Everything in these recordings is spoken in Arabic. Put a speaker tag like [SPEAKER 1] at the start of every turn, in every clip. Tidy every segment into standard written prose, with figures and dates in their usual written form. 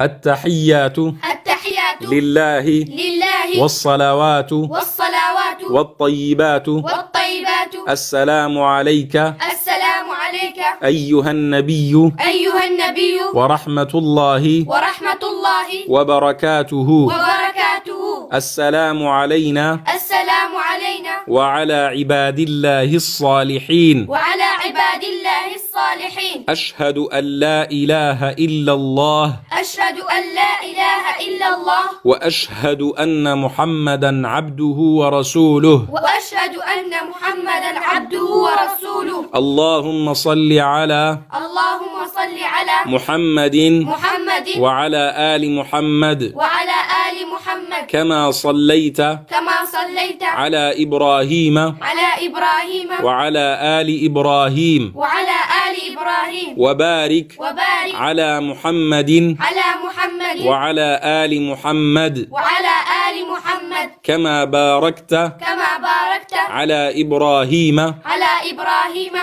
[SPEAKER 1] التحيات لله والصلوات والطيبات السلام عليك أيها النبي ورحمة الله وبركاته السلام علينا وعلى عباد الله الصالحين أشهد أن لا إله إلا الله وأشهد أن محمدا عبده ورسوله اللهم صل على محمد وعلى آل محمد كما صليت على إبراهيم وعلى آل إبراهيم وبارك على محمد وعلى آل محمد كما باركت على إبراهيم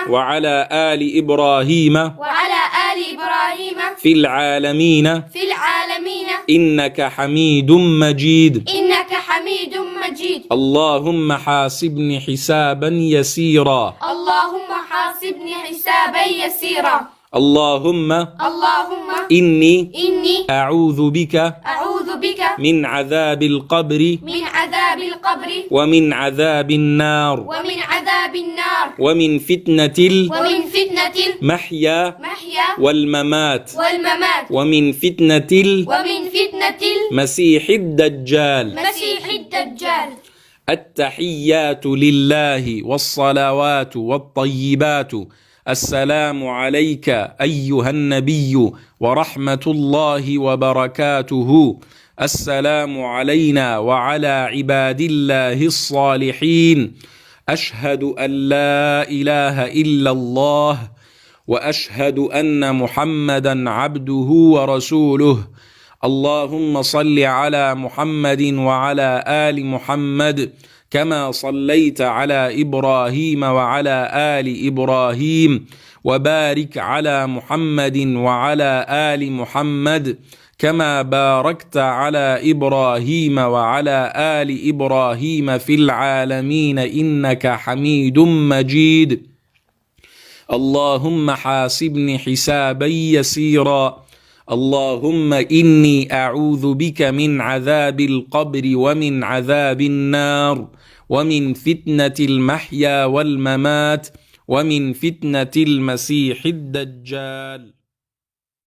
[SPEAKER 1] وعلى آل إبراهيم في العالمين إنك حميد مجيد اللهم حاسبني حسابا يسيرا اللهم إني أعوذ بك من عذاب القبر ومن عذاب النار ومن فتنة المحيا والممات ومن فتنة المسيح الدجال التحيات لله والصلوات والطيبات السلام عليك أيها النبي ورحمة الله وبركاته السلام علينا وعلى عباد الله الصالحين أشهد أن لا إله إلا الله وأشهد أن محمدا عبده ورسوله اللهم صل على محمد وعلى آل محمد كما صليت على إبراهيم وعلى آل إبراهيم وبارك على محمد وعلى آل محمد كما باركت على إبراهيم وعلى آل إبراهيم في العالمين إنك حميد مجيد اللهم حاسبني حسابا يسيرا اللهم إني أعوذ بك من عذاب القبر ومن عذاب النار ومن فتنة المحيا والممات ومن فتنة المسيح الدجال